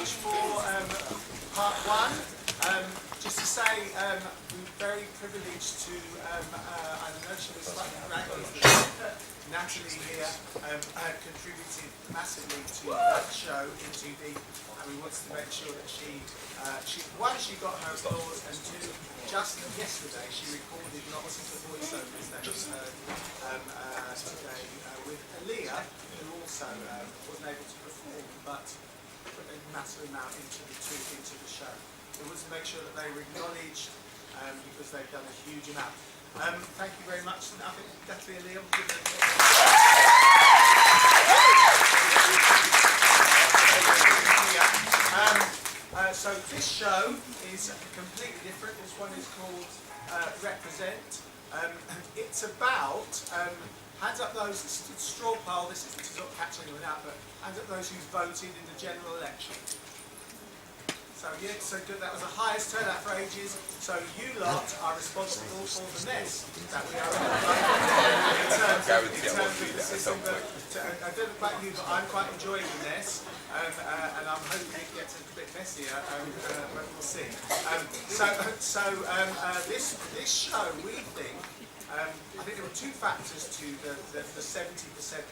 much for part one. Just to say, we're very privileged to, I know she was slightly ragged, Natalie here contributed massively to that show in TV, and we wanted to make sure that one, she got her applause, and two, just yesterday she recorded lots of the voiceovers that we heard today with Aaliyah, who also wasn't able to perform, but put a massive amount into the show. We wanted to make sure that they were acknowledged because they've done a huge amount. Thank you very much. I think Natalie and Liam will give them so this show is completely different. This one is called Represent. It's about, hands up those, this is a straw poll, this is not catching anyone out, but hands up those who've voted in the general election. So yeah, so good. That was the highest turnout for ages. So you lot are responsible for the mess that we are in terms of the system. But I don't know about you, but I'm quite enjoying the mess, and I'm hoping it gets a bit messier. But we'll see. This show, we think. I think there were two factors to the 70%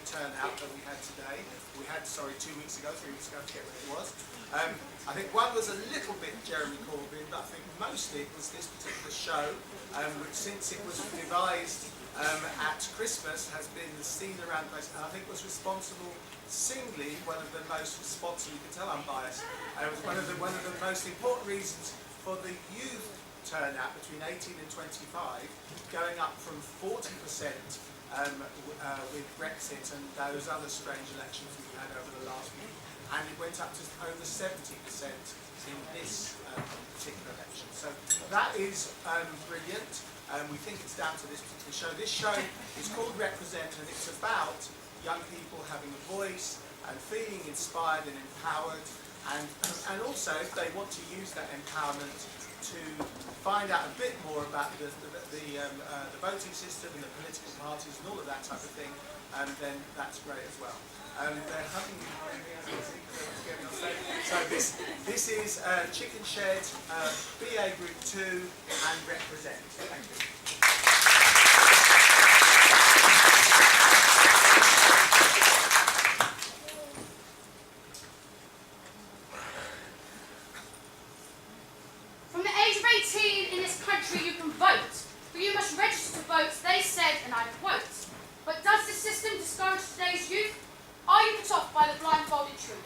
turnout that we had today. We had, 3 weeks ago, I forget what it was. I think one was a little bit Jeremy Corbyn, but I think mostly it was this particular show, which since it was devised at Christmas has been seen around the place, and I think was responsible, singly, one of the most responsible, you can tell I'm biased, it was one of the most important reasons for the youth turnout between 18 and 25, going up from 40% with Brexit and those other strange elections we've had over the last week, and it went up to over 70% in this particular election. So that is brilliant. We think it's down to this particular show. This show is called Represent, and it's about young people having a voice and feeling inspired and empowered, and also if they want to use that empowerment to find out a bit more about the voting system and the political parties and all of that type of thing, then that's great as well. They're having so this is Chicken Shed, BA Group 2 and Represent. Thank you. In this country you can vote, but you must register to vote, they said, and I quote, "But does the system discourage today's youth? Are you put off by the blindfolded truth?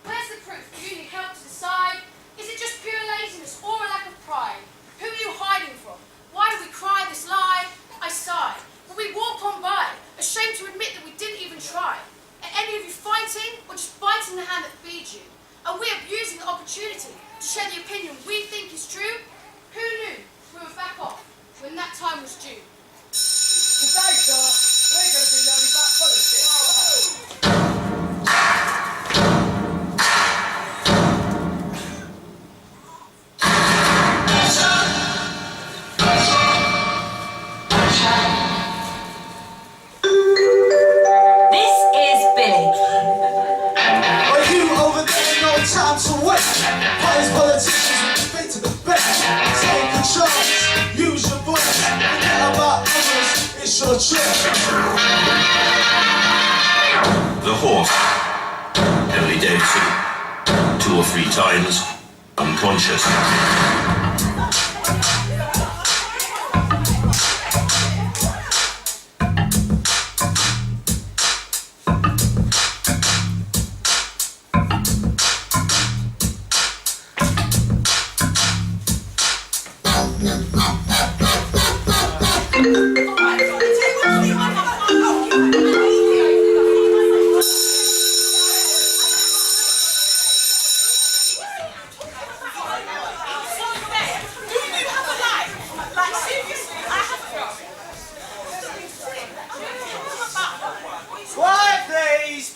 Where's the proof? Do you need help to decide? Is it just pure laziness or a lack of pride? Who are you hiding from? Why do we cry this lie? I sigh, but we walk on by, ashamed to admit that we didn't even try. Are any of you fighting or just biting the hand that feeds you? Are we abusing the opportunity to share the opinion we think is true? Who knew we were back off when that time was due?" Today, sir, we're going to be learning about politics. This is Billy. Are you over there? No time to waste. Parties, politicians with the fate to the best. Take control, use your voice. Forget about others, it's your choice. The horse, Billy Davidson, 2 or 3 times, unconscious.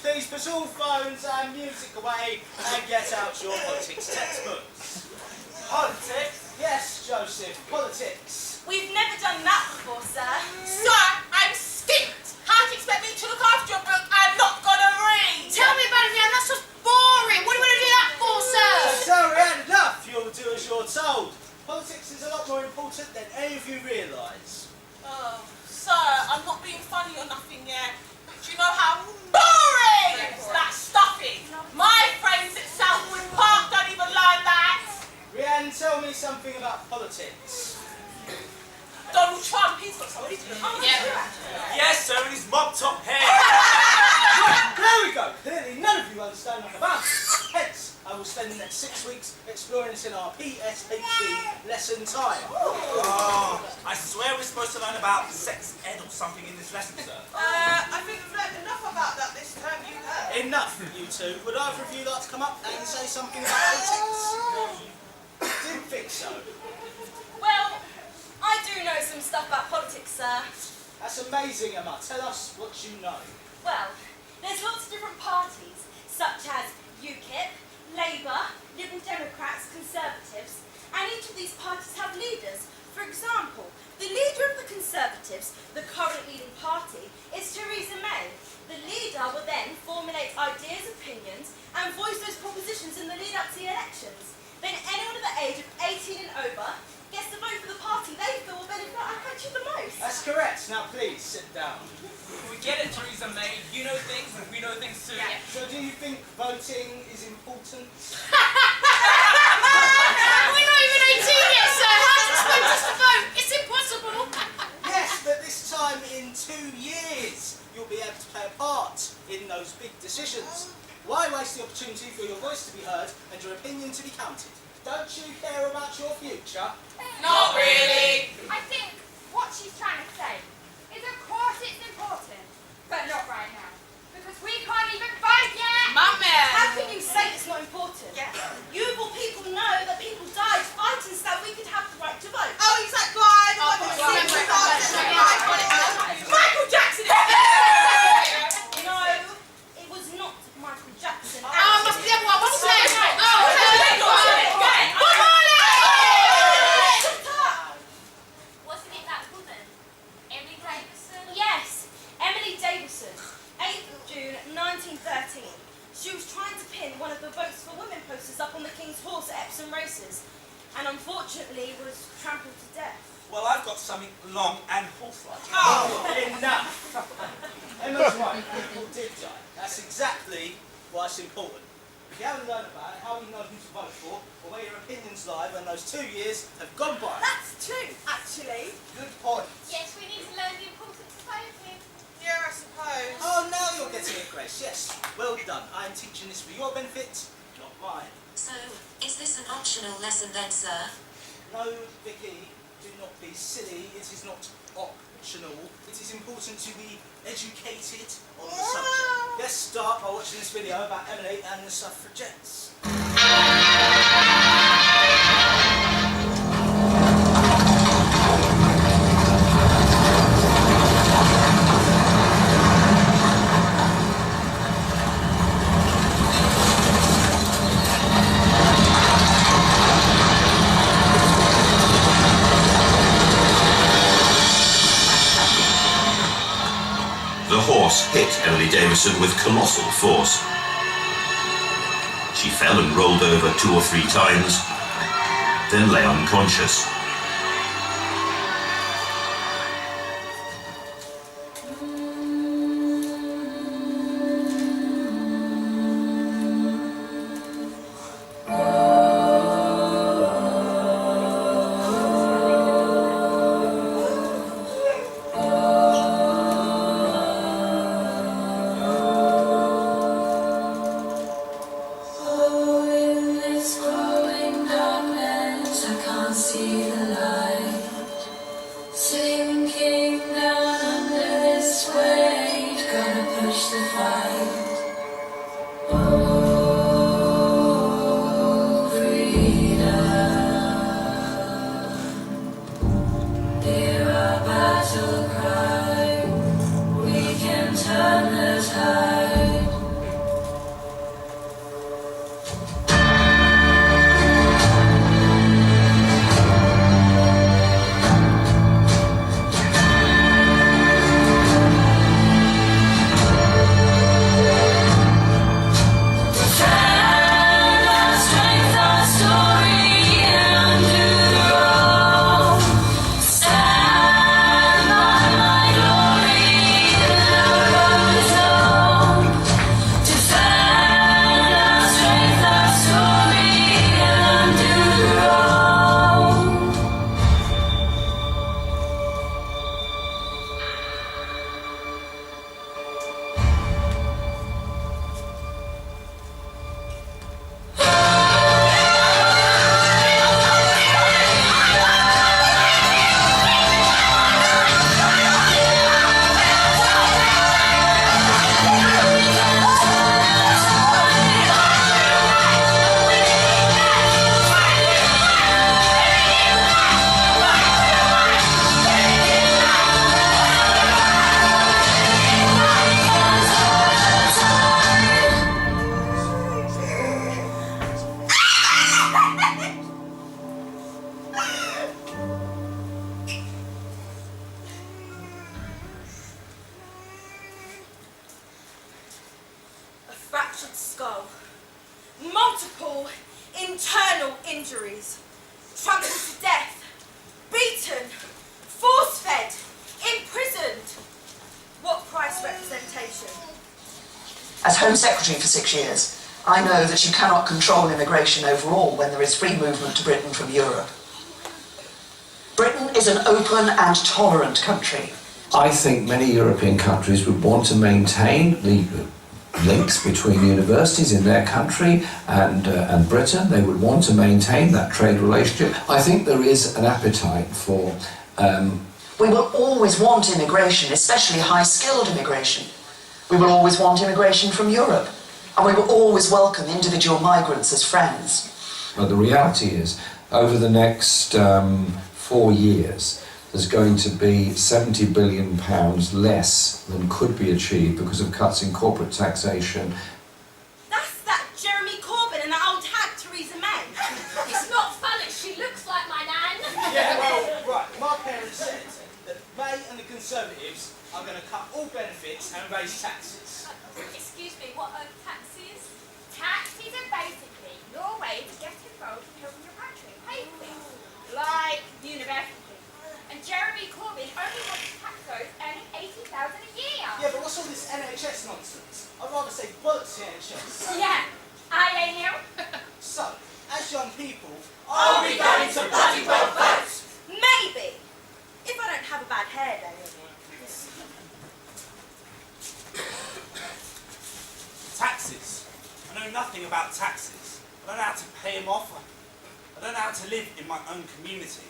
Please put all phones and music away and get out your politics textbooks. Politics? Yes, Joseph, politics. We've never done that before, sir. Sir, I'm skimped. How do you expect me to look after your book I'm not gonna read? Tell me about it, Leanne. That's just boring. What do you want to do that for, sir? important than any of you realise. Oh, sir, I'm not being funny or nothing yet. But do you know how boring that stuff is? My friends at Southwood Park don't even learn that. Rhiannon, tell me something about politics. Donald Trump, he's got somebody to do. Yes, sir, and his mob top hair. Right, there we go. Clearly none of you understand enough about it. Hence, I will spend the next 6 weeks exploring this in our PSHE lesson time. Oh, I swear we're supposed to learn about sex ed or something in this lesson, sir. I think we've learned enough about that this term, you have. Enough, you two. Would either of you like to come up and say something about politics? Didn't think so. Well, I do know some stuff about politics, sir. That's amazing, Emma. Tell us what you know. Well, there's lots of different parties, such as UKIP, Labour, Liberal Democrats, Conservatives, and each of these parties have leaders. For example, the leader of the Conservatives, the current leading party, is Theresa May. The leader will then formulate ideas, opinions, and voice those propositions in the lead up to the elections. Then anyone of the age of 18 and over gets to vote for the party they feel will benefit our country the most. That's correct. Now please sit down. We get it, Theresa May. You know things and we know things too. Yeah. So do you think voting is important? We're not even 18 yet, sir. How do you expect us to vote? It's impossible. Yes, but this time in 2 years you'll be able to play a part in those big decisions. Why waste the opportunity for your voice to be heard and your opinion to be counted? Don't you care about your future? Not really. I think what she's trying to say is, of course it's important, but not right now. Because we can't even vote yet. How Mummy. can you say it's not important? Yeah. You of all people know that people died fighting so that we could have the right to vote. Oh, exactly. Right. Michael Jackson. No, it was not Michael Jackson. Oh, must be the other one. What's his name? Wasn't it that woman, Emily Davison? Yes, Emily Davison, 8th of June 1913. She was trying to pin one of the Votes for Women posters up on the King's Horse at Epsom races, and unfortunately was trampled to death. Well, I've got something long and horse-like. Oh, enough! Emma's right, people did die. That's exactly why it's important. If you haven't learned about it, how will you know who to vote for, or where your opinions lie when those 2 years have gone by? That's true, actually. Good point. Yes, we need to learn the importance of voting. Yeah, I suppose. Oh, now you're getting it, Grace. Yes, well done. I am teaching this for your benefit, not mine. So, is this an optional lesson then, sir? No, Vicky, do not be silly. It is not optional. It is important to be educated on the subject. Let's start by watching this video about Emily and the suffragettes. The horse hit Emily Davison with colossal force. She fell and rolled over 2 or 3 times, then lay unconscious. Oh, in this growing darkness, I can't see the internal injuries, trampled to death, beaten, force-fed, imprisoned. What price representation? As Home Secretary for 6 years, I know that you cannot control immigration overall when there is free movement to Britain from Europe. Britain is an open and tolerant country. I think many European countries would want to maintain the links between universities in their country and Britain. They would want to maintain that trade relationship. I think there is an appetite for... We will always want immigration, especially high-skilled immigration. We will always want immigration from Europe. And we will always welcome individual migrants as friends. But the reality is, over the next 4 years, there's going to be £70 billion less than could be achieved because of cuts in corporate taxation. That's that Jeremy Corbyn and that old hag Theresa May. It's not funny. She looks like my nan. Yeah, well, right. My parents said that May and the Conservatives are going to cut all benefits and raise taxes. Excuse me, what are taxes? Taxes are basically your way to get involved in helping your country. Pay for things like university. And Jeremy Corbyn only wants to tax those earning $80,000 a year. Yeah, but what's all this NHS nonsense? I'd rather say bollocks to NHS. Yeah, I know. So, as young people, Are we going to bloody well vote? Maybe. If I don't have a bad hair day. taxes. I know nothing about taxes. I don't know how to pay them off. I don't know how to live in my own community.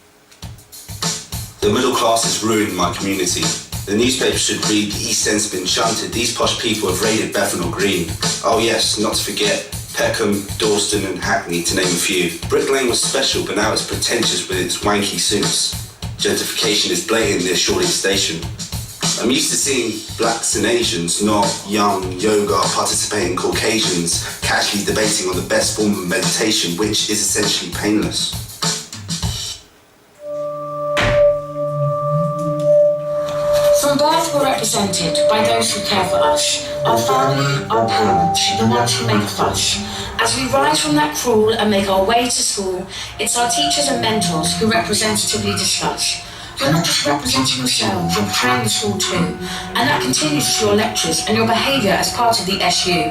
The middle class has ruined my community. The newspaper should read, the East End's been shunted, these posh people have raided Bethnal Green. Oh yes, not to forget Peckham, Dalston and Hackney, to name a few. Brick Lane was special, but now it's pretentious with its wanky suits. Gentrification is blatant near Shoreditch Station. I'm used to seeing blacks and Asians, not young, yoga participating Caucasians, casually debating on the best form of meditation, which is essentially painless. From birth, we're represented by those who care for us, our family, our parents, the ones who make a fuss. As we rise from that crawl and make our way to school, it's our teachers and mentors who representatively discuss. You're not just representing yourselves, you're portraying the school too. And that continues to your lectures and your behaviour as part of the SU.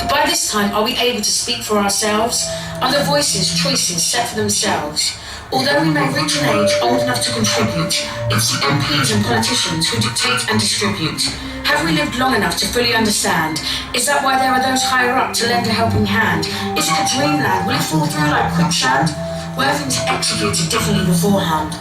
But by this time, are we able to speak for ourselves? Are the voices, choices set for themselves? Although we may reach an age old enough to contribute, it's the MPs and politicians who dictate and distribute. Have we lived long enough to fully understand? Is that why there are those higher up to lend a helping hand? Is it a dreamland? Will it fall through like quicksand? Were things executed differently beforehand?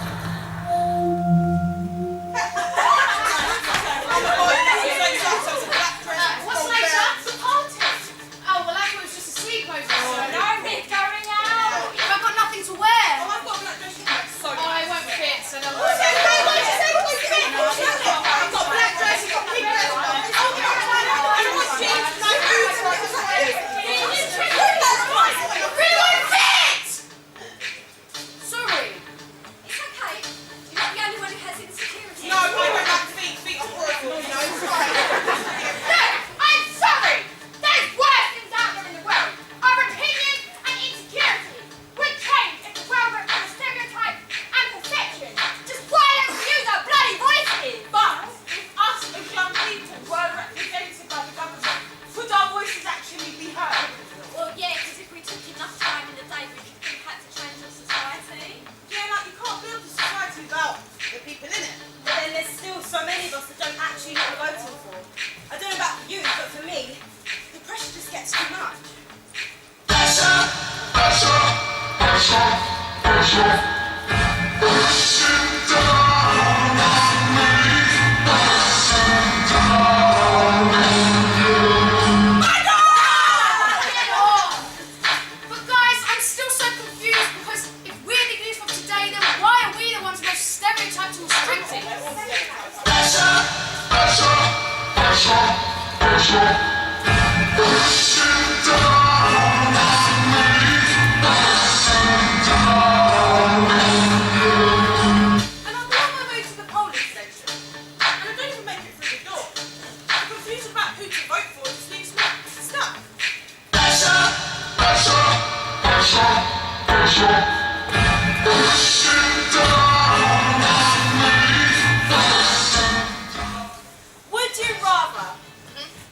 Would you rather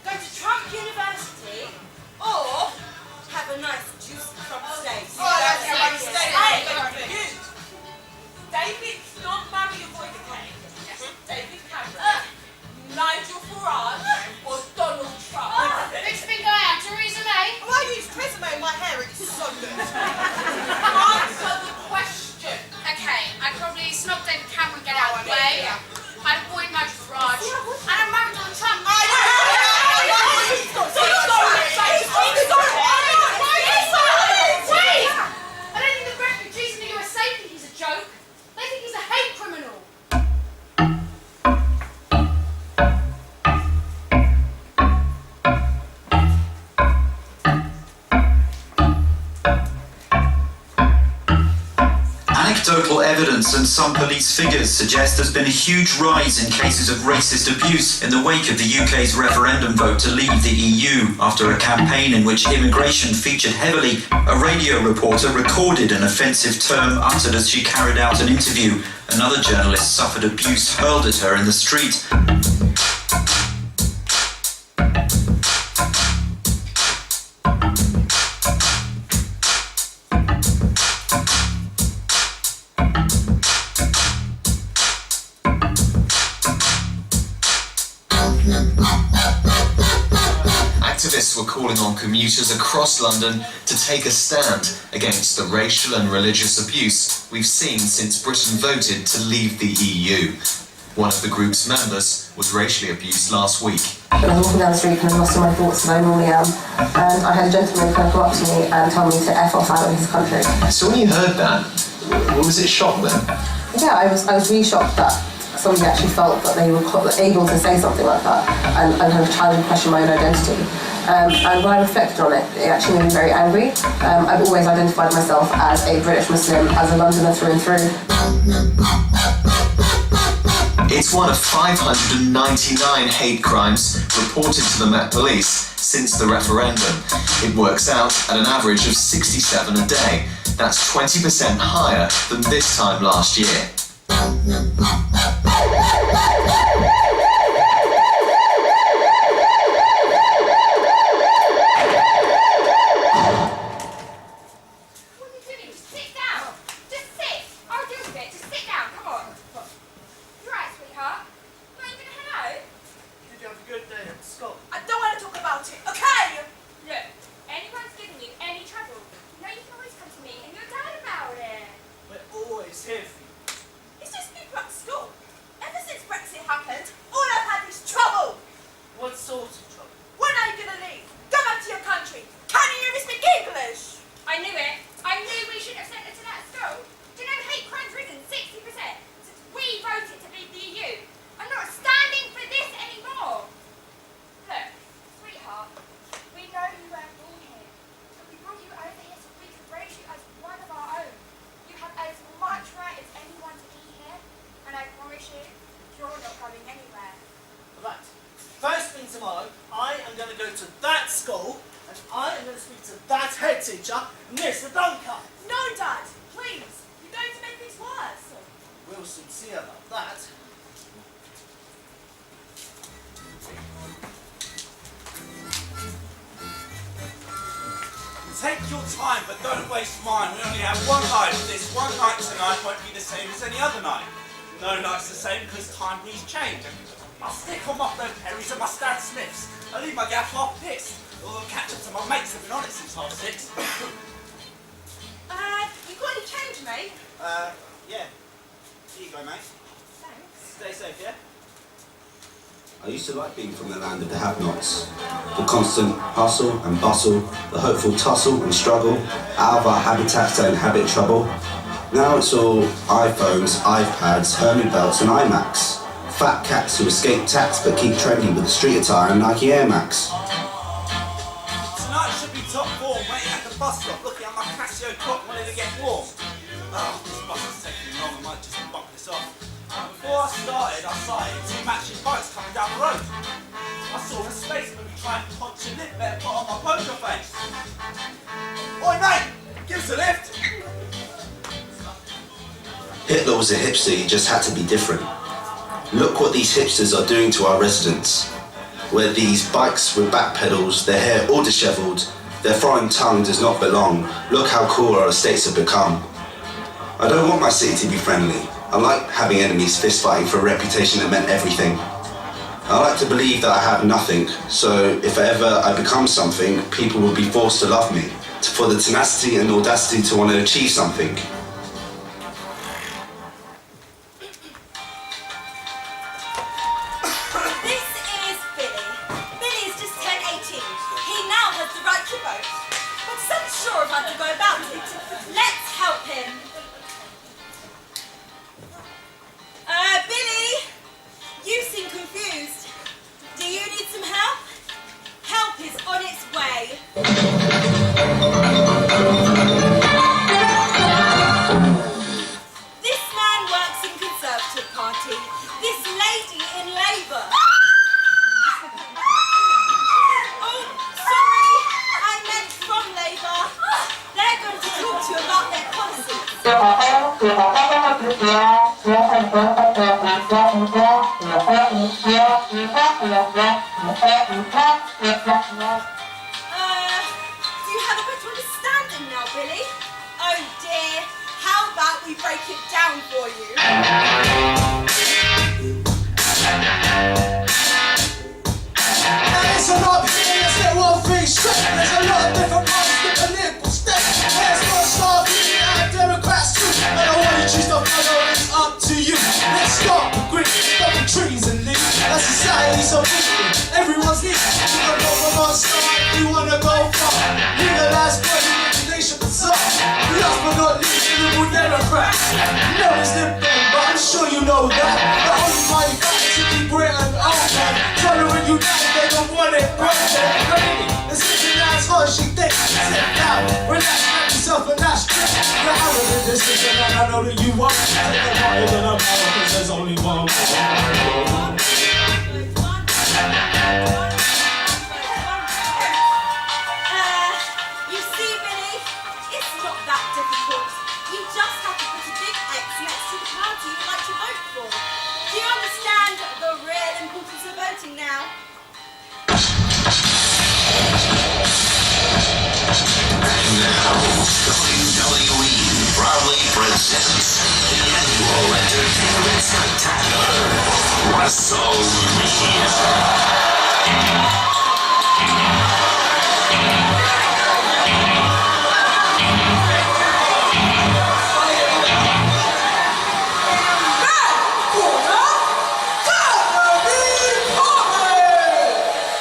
go to Trump University or have a nice juicy crop steak? Oh, that's how I'm staying. I ain't going to you. David's not marry a boy decay. David Cameron, Nigel Farage, or Donald Trump. Which finger out? Theresa May? Oh, I use Theresa May in my hair. It's so good. Answer the question. Okay, I'd probably snog David Cameron, get out of the way. I'd avoid Nigel Farage. And I'd marry Donald Trump. Wait! I don't think the refugees in the USA think he's a joke. They think he's a hate criminal. Anecdotal evidence and some police figures suggest there's been a huge rise in cases of racist abuse in the wake of the UK's referendum vote to leave the EU after a campaign in which immigration featured heavily. A radio reporter recorded an offensive term uttered as she carried out an interview. Another journalist suffered abuse hurled at her in the street. Activists were calling on commuters across London to take a stand against the racial and religious abuse we've seen since Britain voted to leave the EU. One of the group's members was racially abused last week. I was walking down the street and I lost all my thoughts as I normally am, and I had a gentleman come up to me and tell me to F off out of his country. So when you heard that, was it shock then? Yeah, I was really shocked that somebody actually felt that they were able to say something like that and kind of challenge and question my own identity. And when I reflected on it, it actually made me very angry. I've always identified myself as a British Muslim, as a Londoner through and through. It's one of 599 hate crimes reported to the Met Police since the referendum. It works out at an average of 67 a day. That's 20% higher than this time last year. I don't want to talk about it, okay? Look, anyone's giving you any trouble, you know you can always come to me and your dad about it. We're always here for you. It's just people at school. Ever since Brexit happened, all I've had is trouble. What sort of trouble? When are you going to leave? Go back to your country. Can you even speak English? I knew it. I knew we shouldn't have sent her to that school. Do you know hate crime's risen 60% since we voted to leave the EU? I'm not standing for this anymore. Look, sweetheart, we know you weren't born here, but we brought you over here so we could raise you as one of our own. You have as much right as anyone to be here, and I promise you, you're not going anywhere. Right. First thing tomorrow, I am going to go to that school and I am going to speak to that head teacher, Mr. Duncan. No, Dad, please. You're going to make things worse. We'll soon see about that. Take your time, but don't waste mine. We only have one night. This one night tonight won't be the same as any other night. No night's the same because time needs change. I'll stick on my Fred Perrys and my Stan Smiths. I'll leave my gaff half pissed. Although I'll catch up to my mates have been on it since 6:30. You got any change, mate? Yeah. Here you go, mate. Thanks. Stay safe, yeah? I used to like being from the land of the have-nots. The constant hustle and bustle, the hopeful tussle and struggle, out of our habitats to inhabit trouble. Now it's all iPhones, iPads, Hermit belts and iMacs. Fat cats who escape tax but keep trendy with the street attire and Nike Air Max. Tonight should be top form, waiting at the bus stop, looking at my Casio clock wanting to get warm. Oh, this bus is taking long, I might just bump this off. Before I started, I sighted 2 matching bikes coming down the road. I saw a spaceman try and punch a lip better put on my poker face. Oi mate, give use the lift. Hitler was a hipster, he just had to be different. Look what these hipsters are doing to our residents. Where these bikes with back pedals, their hair all dishevelled, their foreign tongue does not belong. Look how cool our estates have become. I don't want my city to be friendly. I like having enemies fist fighting for a reputation that meant everything. I like to believe that I have nothing, so if ever I become something, people will be forced to love me, for the tenacity and audacity to want to achieve something.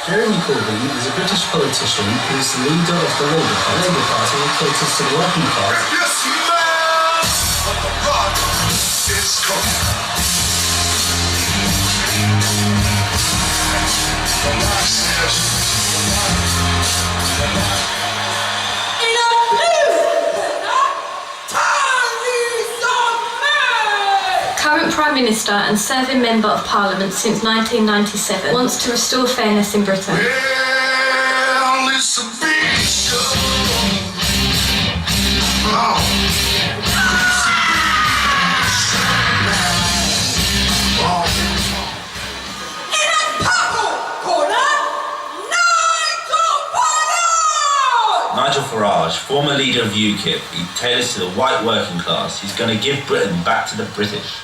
Jeremy Corbyn is a British politician who is the leader of the Labour Party. Labour Party caters to the working class. Yes, man! The rock is coming. The rock says, Current Prime Minister and serving Member of Parliament since 1997 wants to restore fairness in Britain. well, it's a big show. Nigel Farage, former leader of UKIP, he tailors to the white working class. He's going to give Britain back to the British.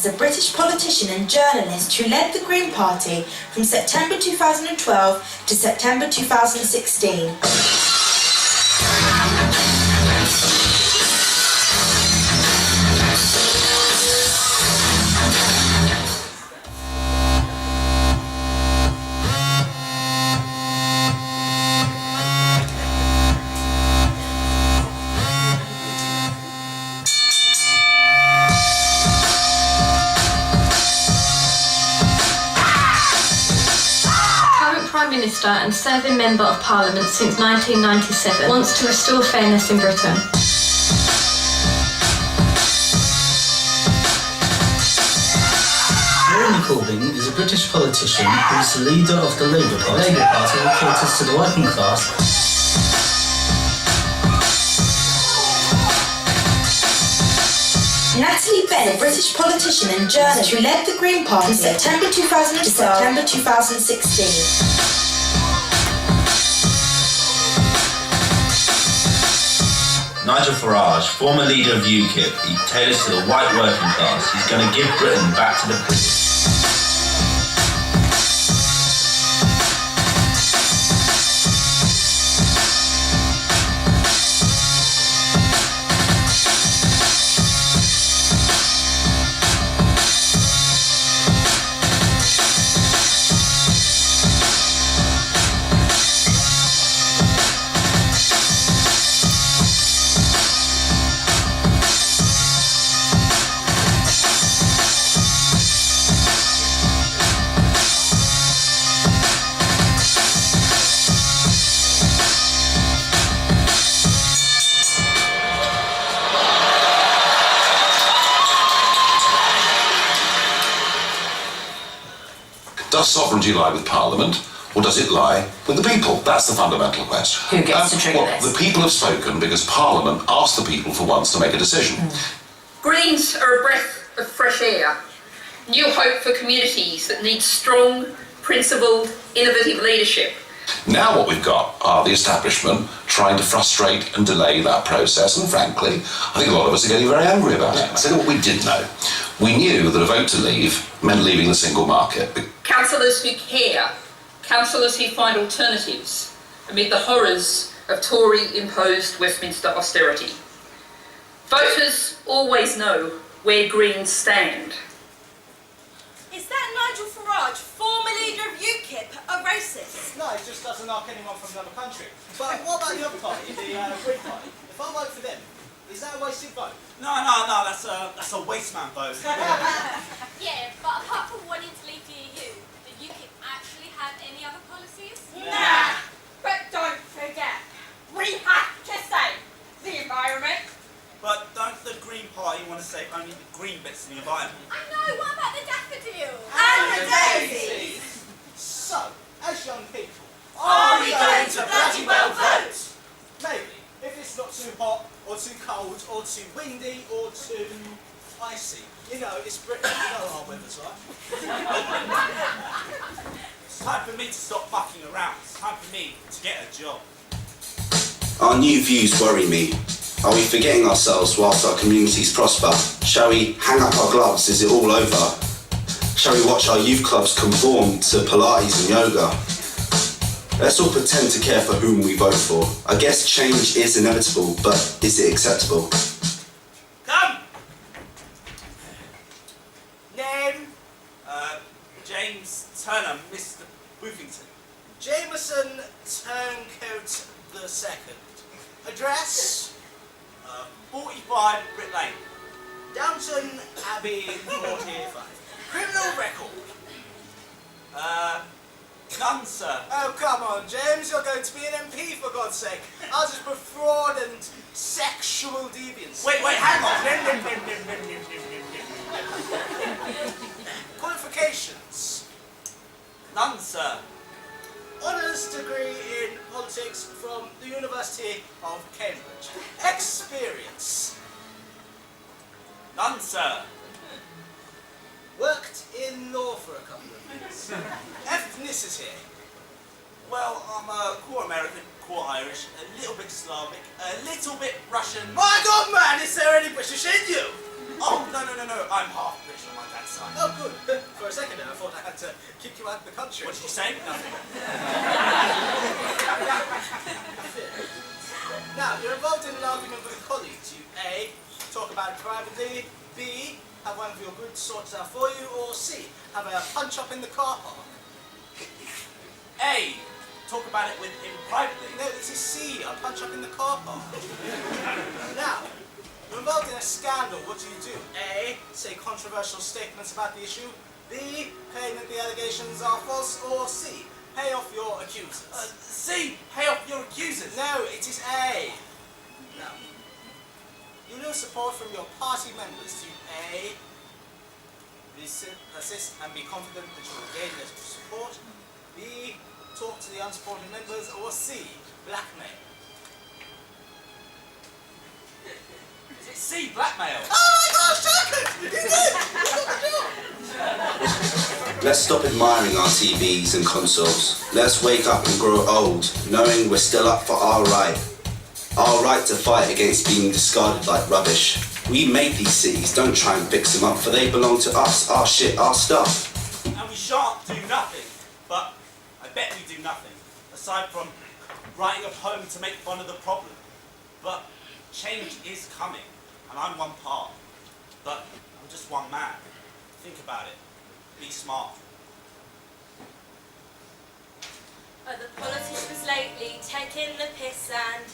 Is a British politician and journalist who led the Green Party from September 2012 to September 2016. Minister and serving Member of Parliament since 1997, wants to restore fairness in Britain. Jeremy Corbyn is a British politician who is the leader of the Labour Party. The Labour Party caters to the working class. Natalie Benn, a British politician and journalist who led the Green Party from September 2012 to September 2016. Nigel Farage, former leader of UKIP, he caters to the white working class. He's going to give Britain back to the British. Does sovereignty lie with Parliament, or does it lie with the people? That's the fundamental question. Who gets to trigger this? The people have spoken because Parliament asked the people for once to make a decision. Greens are a breath of fresh air, new hope for communities that need strong, principled, innovative leadership. Now what we've got are the establishment trying to frustrate and delay that process, and frankly, I think a lot of us are getting very angry about it. So what we did know. We knew that a vote to leave meant leaving the single market. Councillors who care, councillors who find alternatives amid the horrors of Tory-imposed Westminster austerity. Voters always know where Greens stand. Is that Nigel Farage, former leader of UKIP, a racist? No, it just doesn't knock anyone from another country. But what about the other party, the Green Party? If I vote for them, is that a wasted vote? No, that's a waste man vote. Yeah, but apart from wanting to leave the EU, did UKIP actually have any other policies? Nah, but don't forget, we have to save the environment. But don't the Green Party want to save only the green bits in the environment? I know, what about the daffodils? And the daisies. So, as young people, Are we going to bloody well vote? Maybe, if it's not too hot, or too cold, or too windy, or too icy. You know, it's Britain, you know our weather's right. It's time for me to stop mucking around. It's time for me to get a job. Our new views worry me. Are we forgetting ourselves whilst our communities prosper? Shall we hang up our gloves? Is it all over? Shall we watch our youth clubs conform to Pilates and yoga? Let's all pretend to care for whom we vote for. I guess change is inevitable, but is it acceptable? Come! Name? James Turner, Mr. Woofington. Jameson Turncoat II. Address? 45 Brick Lane. Downton Abbey 45. Criminal record? None, sir. Oh, come on, James. You're going to be an MP, for God's sake. I'll just for fraud and sexual deviance. Wait, hang on. Qualifications? None, sir. Honours degree in politics from the University of Cambridge. Experience? None, sir. Worked in law for a couple of years. Ethnicity? Well, I'm quarter American, quarter Irish, a little bit Slavic, a little bit Russian. My God, man, is there any British in you? Oh, no, I'm half British on my dad's side. Oh, good. For a second there, I thought I had to kick you out of the country. What did you say? Nothing. Now, you're involved in an argument with a colleague. You A, talk about it privately, B, have one of your goods sorted out for you, or C, have a punch-up in the car park. A, talk about it with him privately. No, this is C, a punch-up in the car park. Now, you're involved in a scandal. What do? A, say controversial statements about the issue. B, claim that the allegations are false. Or C, pay off your accusers. C, pay off your accusers. No, it is A. No. You lose support from your party members to A. Persist and be confident that you will gain their support. B. Talk to the unsupported members. Or C. Blackmail. Is it C, blackmail? Oh my gosh, Jacket! You did! Let's stop admiring our TVs and consoles. Let's wake up and grow old, knowing we're still up for our right. Our right to fight against being discarded like rubbish. We made these cities, don't try and fix them up, for they belong to us, our shit, our stuff. And we shan't do nothing, but I bet we do nothing, aside from writing a poem to make fun of the problem. But change is coming, and I'm one part. But I'm just one man. Think about it. Be smart. The politicians lately taking the piss and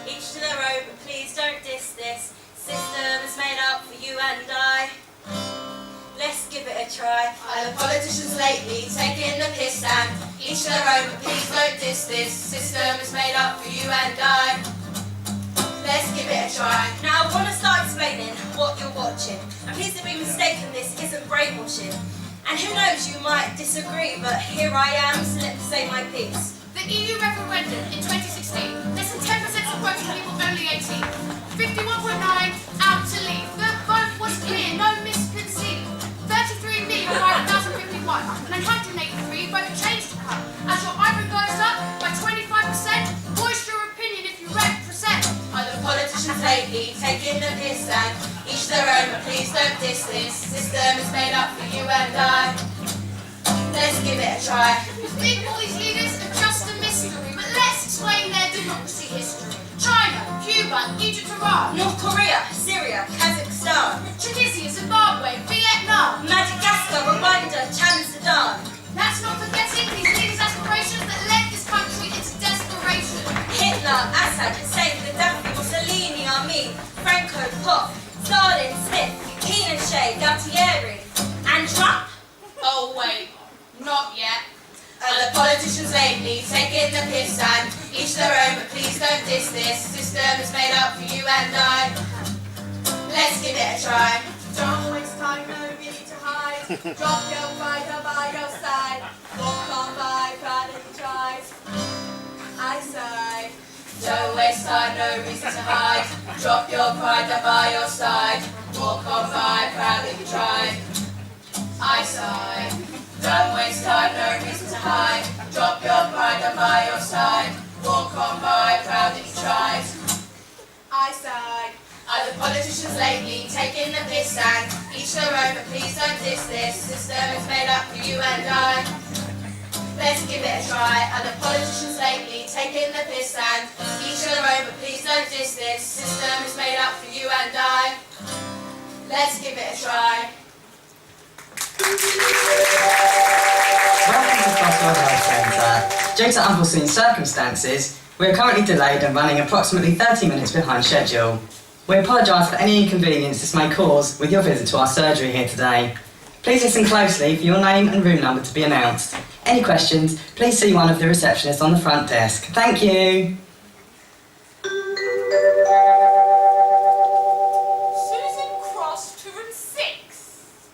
each to their own, but please don't diss this. System is made up for you and I. Let's give it a try. The politicians lately taking the piss and each to their own, but please don't diss this. System is made up for you and I. Let's give it a try. Now I want to start explaining what you're watching. And please don't be mistaken, this isn't brainwashing. And who knows, you might disagree, but here I am, so let me say my piece. The EU referendum in 2016, less than 10% of voting people only 18. 51.9 out to leave. The vote was clear, no misconceived. 33,551 and 183 vote change to come. As your iPhone goes up by 25%, voice your opinion if you represent. The politicians lately taking the piss and each their own, but please don't diss this. System is made up for you and I. Let's give it a try. You think all these leaders are just a mystery, but let's explain their democracy history. China, Cuba, Egypt, Iran, North Korea, Syria, Kazakhstan, Tunisia, Zimbabwe, Vietnam, Madagascar, Rwanda, Chad and Sudan. That's not forgetting these leaders' aspirations that led this country into desperation. Hitler, Assad, Hussein, Gaddafi, Mussolini, Amin, Franco, Pop, Stalin, Smith, Pinochet, Galtieri, and Trump. Oh wait, not yet. The politicians lately taking the piss and each their own, but please don't diss this. System is made up for you and I. Let's give it a try. Don't waste time, no need to hide. Drop your pride by your side. Walk on by, proudly tries. I sigh. Don't waste time, no reason to hide. Drop your pride by your side. Walk on by, proudly try. I sigh. Don't waste time, no reason to hide. Drop your pride by your side. Walk on by, proudly tries. I sigh. The politicians lately taking the piss and each their own, but please don't diss this. System is made up for you and I. Let's give it a try. The politicians lately taking the piss and each their own, but please don't diss this. System is made up for you and I. Let's give it a try. Welcome to Crossroad Health Centre. Due to unforeseen circumstances, we are currently delayed and running approximately 30 minutes behind schedule. We apologise for any inconvenience this may cause with your visit to our surgery here today. Please listen closely for your name and room number to be announced. Any questions, please see one of the receptionists on the front desk. Thank you. Susan Cross to room 6.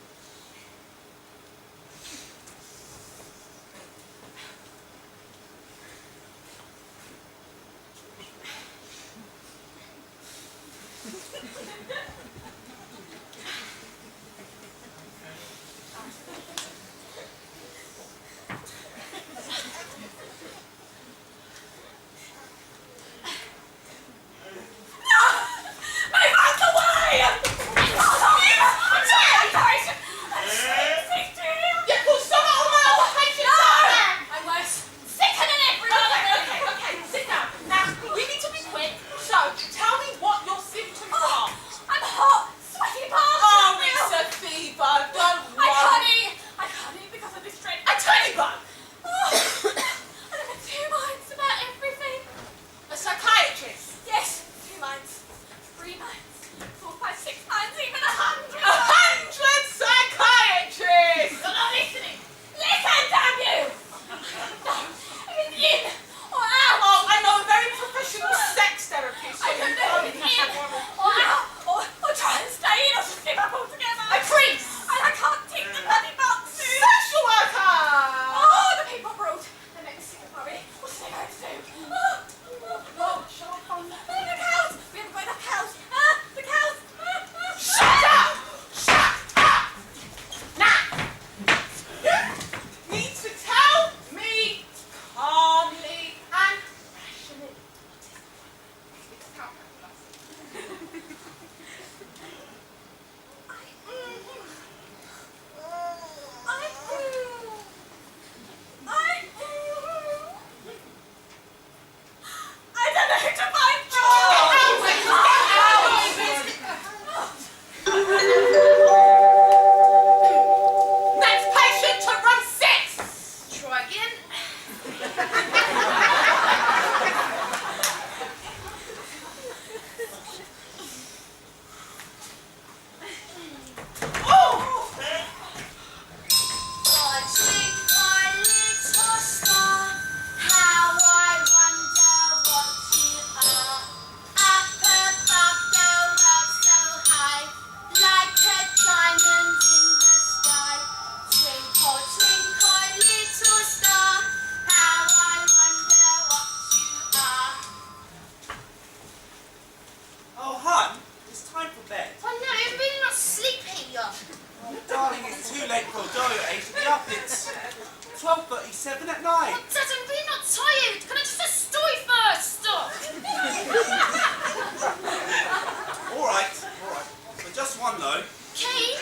one though. Key?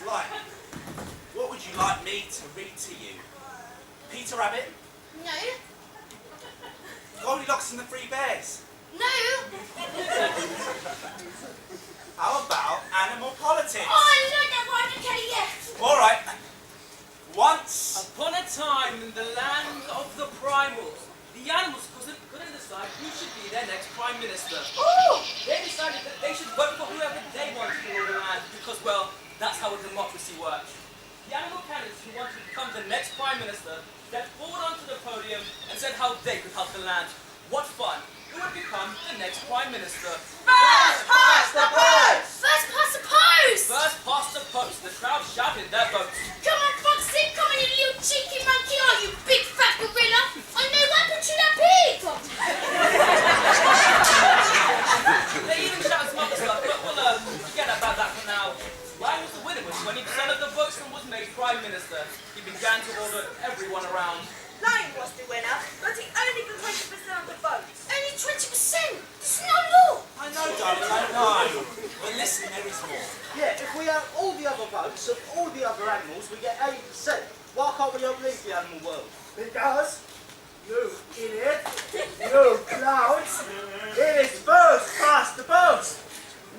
Right. What would you like me to read to you? Peter Rabbit? No. Goldilocks and the Three Bears? No. How about Animal Politics? Oh, I like that one. Okay, yeah. All right. Once upon a time in the land of the primals, the animals couldn't decide who should be their next prime minister. Ooh. They decided that they should vote for whoever they wanted to rule the land because, well, that's how a democracy works. The animal candidates who wanted to become the next prime minister stepped forward onto the podium and said how they could help the land. What fun! Who would become the next prime minister? First past the post! First past the post! First past the post. The crowd shouted their votes. Come on, Foxy, come on, you little cheeky monkey, are you big fat gorilla? I know what happened to that pig! They even shouted some other stuff, but we'll forget about that for now. Ryan was the winner with 20% of the votes and was made prime minister. He began to order everyone around. Lion was the winner, but he only got 20% of the votes. Only 20%? There's no law! I know, darling, I know. But listen, there is more. Yeah, if we have all the other votes of all the other animals, we get 80%. Why can't we outlive the animal world? Because, you idiot, you clowns, it is first past the post.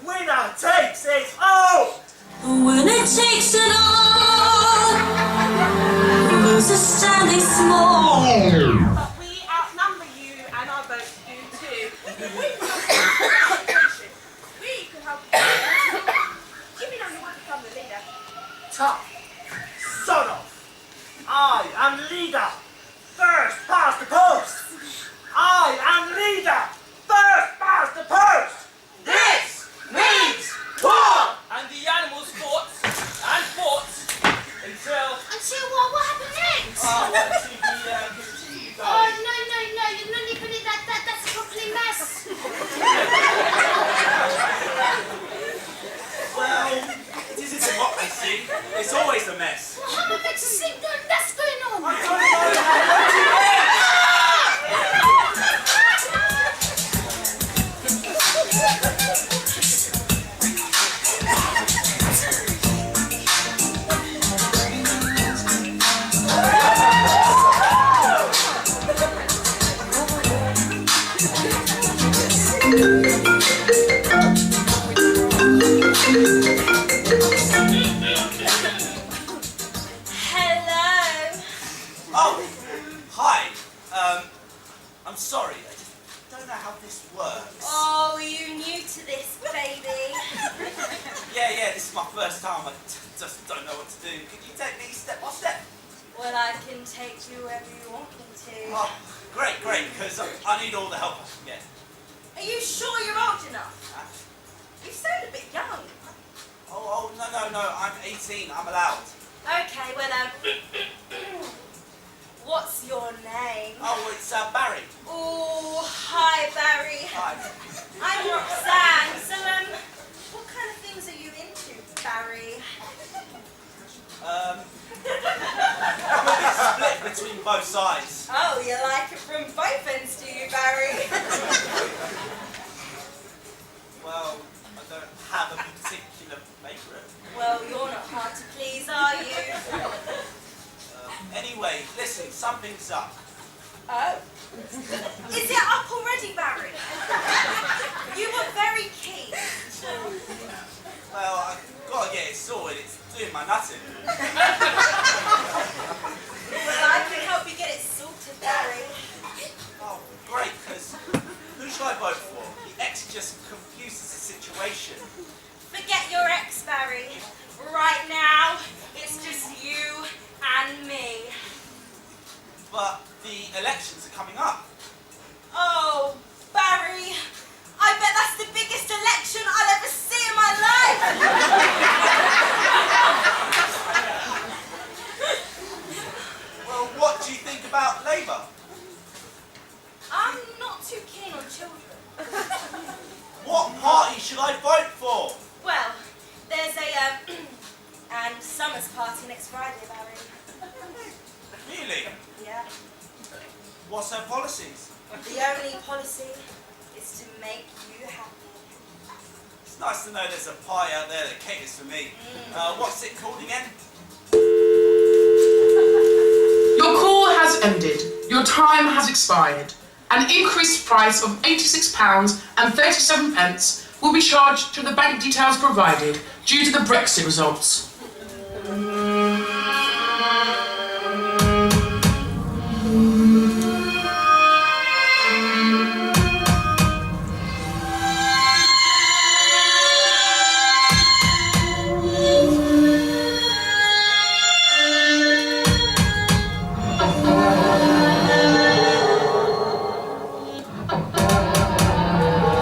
Winner takes it all! The winner takes it all. The losers standing small. But we outnumber you and our votes do too. We could help you. Give me now you want to become the leader. Tough. Son of. I am leader. First past the post. I am leader. First past the post. This means war. And the animals fought and fought until... Until what? What happened next? Oh, no, you're not even in that's a complete mess. Well, it is a democracy. It's always a mess. Well, how am I meant to sleep then? That's going on. I don't know. Hello. Oh, hi. I'm sorry. I just don't know how this works. Oh, you new to this, baby? Yeah, this is my first time. I just don't know what to do. Can you take me step by step? Well, I can take you wherever you want me to. Oh, great, because I need all the help I can get. Are you sure you're old enough? You sound a bit young. Oh, no, I'm 18. I'm allowed. Okay, well, what's your name? Oh, it's Barry. Oh, hi, Barry. Hi. I'm Roxanne. So, what kind of things are you into, Barry? I'm a bit split between both sides. Oh, you like it from both ends, do you, Barry? Well, I don't have a particular favourite. Well, you're not hard to please, are you? Anyway, listen, something's up. Oh. Is it up already, Barry? You were very keen. Well, I've got to get it sorted. It's doing my nutting. Well, I can help you get it sorted, Barry. Oh, great, because who should I vote for? The ex just confuses the situation. Forget your ex, Barry. Right now, it's just you and me. But the elections are coming up. Oh, Barry, I bet that's the biggest election I'll ever see in my life. Well, what do you think about Labour? I'm not too keen on children. What party should I vote for? Well, there's a and Summer's party next Friday, Barry. Really? Yeah. What's her policies? The only policy is to make you happy. nice to know there's a pie out there that caters for me. What's it called again? Your call has ended. Your time has expired. An increased price of £86.37 will be charged to the bank details provided due to the Brexit results.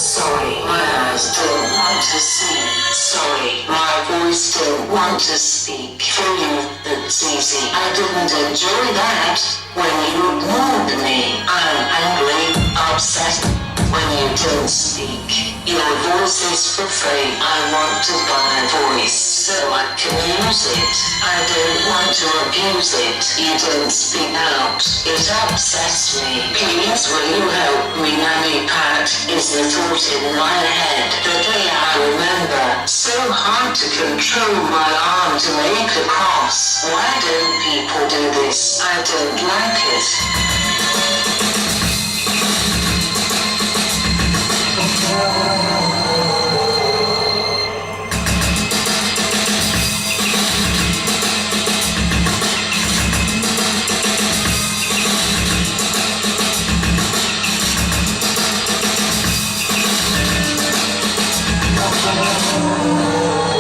Sorry, my eyes don't want to see. Sorry, my voice don't want to speak. For you, that's easy. I didn't enjoy that when you ignored me. I'm angry, upset when you don't speak. Your voice is for free. I want to buy a voice so I can use it. I don't want to abuse it. You don't speak out. It upsets me. Please will you help me? Nanny Pat is the thought in my head. The day I remember. So hard to control my arm to make a cross. Why don't people do this? I don't like it.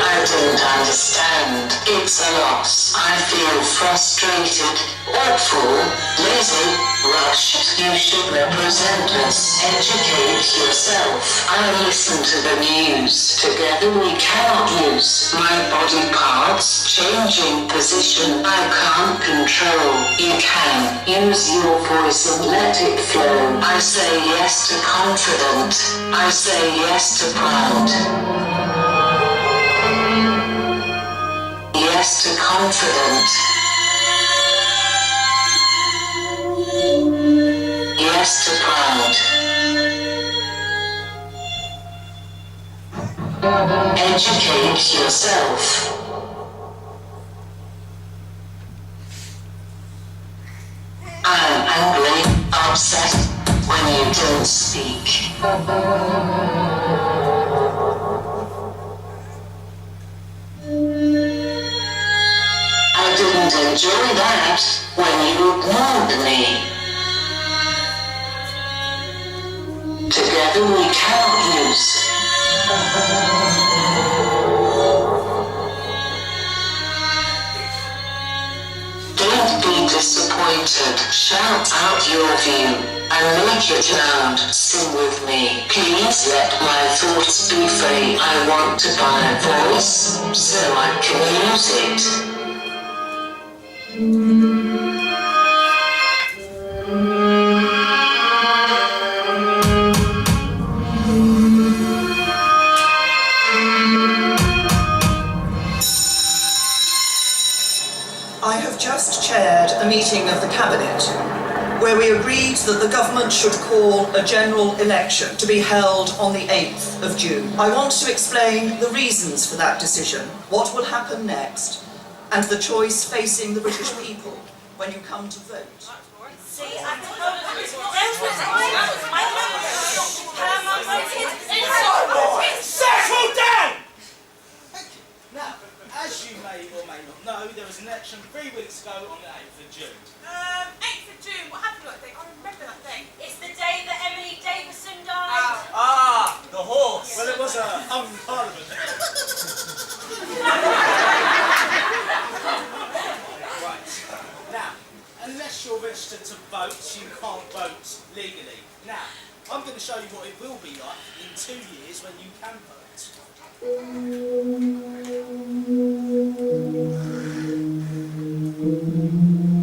I don't understand. It's a loss. I feel frustrated, awful, lazy, rushed. You should represent us. Educate yourself. I listen to the news. Together we cannot use my body parts. Changing position I can't control. You can use your voice and let it flow. I say yes to confident. I say yes to proud. Yes to confident. Yes to proud. Educate yourself. I'm angry, upset when you don't speak. I didn't enjoy that when you ignored me. Together we cannot use. Don't be disappointed. Shout out your view and make it loud. Sing with me. Please let my thoughts be free. I want to buy a voice so I can use it. I have just chaired a meeting of the Cabinet where we agreed that the government should call a general election to be held on the 8th of June. I want to explain the reasons for that decision, what will happen next, and the choice facing the British people when you come to vote. See, I told you it's not Settle down! Now, as you may or may not know, there was an election 3 weeks ago on the 8th of June. 8th of June, what happened that day? I remember that day. It's the day that Emily Davison died. The horse. Well, it was a hung parliament. Right. Now, unless you're registered to vote, you can't vote legally. Now, I'm going to show you what it will be like in 2 years when you can vote.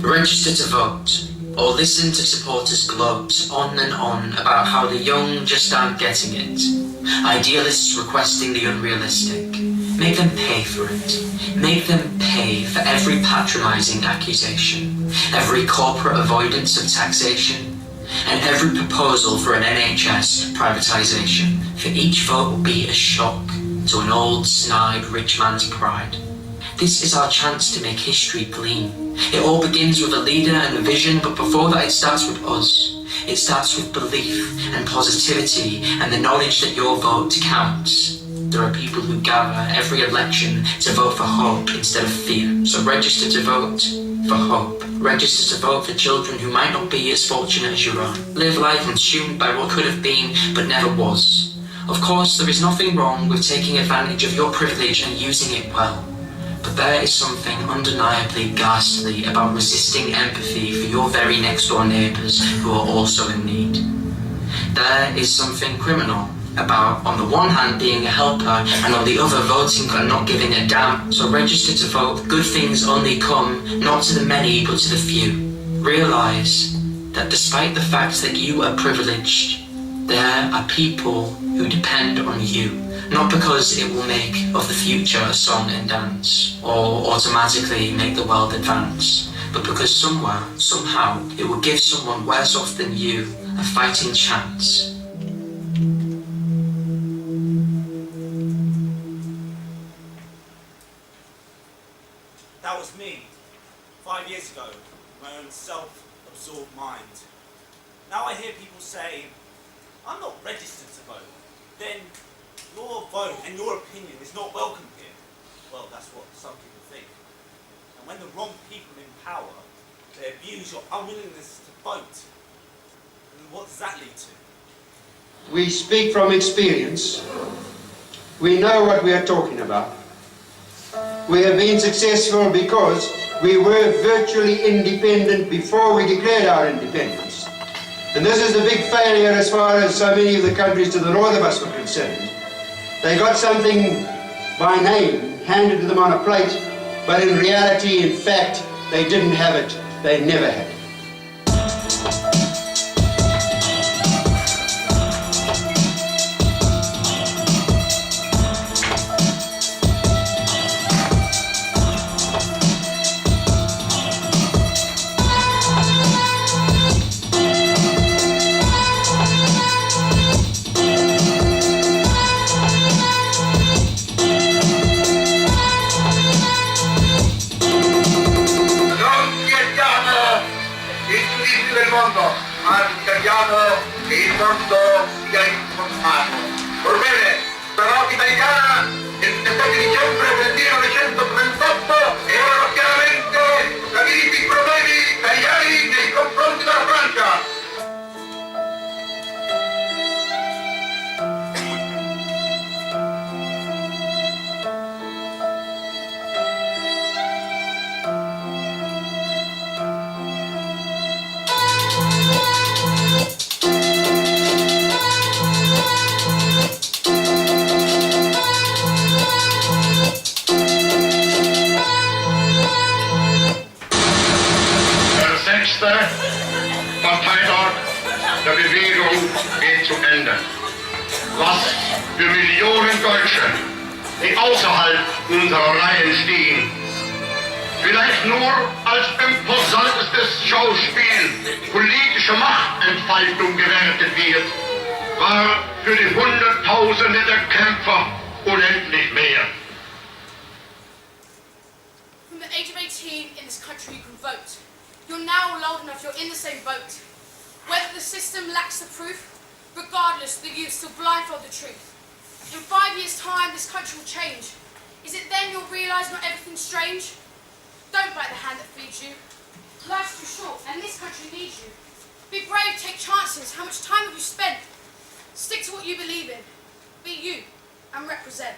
Register to vote, or listen to supporters gloat on and on about how the young just aren't getting it. Idealists requesting the unrealistic. Make them pay for it. Make them pay for every patronising accusation, every corporate avoidance of taxation, and every proposal for an NHS privatisation. For each vote will be a shock, to an old, snide rich man's pride. This is our chance to make history clean. It all begins with a leader and a vision, but before that it starts with us. It starts with belief and positivity and the knowledge that your vote counts. There are people who gather every election to vote for hope instead of fear. So register to vote for hope. Register to vote for children who might not be as fortunate as your own. Live life consumed by what could have been but never was. Of course, there is nothing wrong with taking advantage of your privilege and using it well. But there is something undeniably ghastly about resisting empathy for your very next door neighbours who are also in need. There is something criminal about, on the one hand, being a helper and on the other, voting and not giving a damn. So register to vote. Good things only come not to the many but to the few. Realise that despite the fact that you are privileged, there are people who depend on you. Not because it will make of the future a song and dance, or automatically make the world advance, but because somewhere, somehow, it will give someone worse off than you a fighting chance. That was me, 5 years ago, my own self-absorbed mind. Now I hear people say, I'm not registered to vote. Then your vote and your opinion is not welcome here. Well, that's what some people think. And when the wrong people in power, they abuse your unwillingness to vote, and what does that lead to? We speak from experience. We know what we are talking about. We have been successful because we were virtually independent before we declared our independence. And this is the big failure as far as so many of the countries to the north of us were concerned. They got something by name handed to them on a plate, but in reality, in fact, they didn't have it. They never had it. Il mondo sia informato. Orbene, la roba italiana il 17 dicembre del 1938 erano chiaramente stabiliti i problemi italiani nei confronti della Francia. Parteitag der Bewegung geht zu Ende. Was für Millionen Deutsche, die außerhalb unserer Reihen stehen, vielleicht nur als imposantestes Schauspiel politischer Machtentfaltung gewertet wird, war für die Hunderttausende der Kämpfer unendlich mehr. From the age of 18 in this country you can vote. You're now old enough, you're in the same boat. Whether the system lacks the proof, regardless, the youth still blindfold the truth. In 5 years' time, this country will change. Is it then you'll realise not everything's strange? Don't bite the hand that feeds you. Life's too short, and this country needs you. Be brave, take chances. How much time have you spent? Stick to what you believe in. Be you, and represent.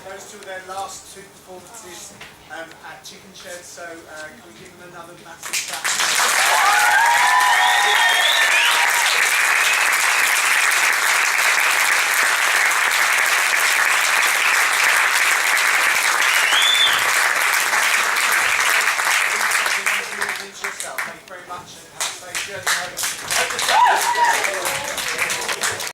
Those two are their last two performances at Chicken Shed, so can we give them another massive clap?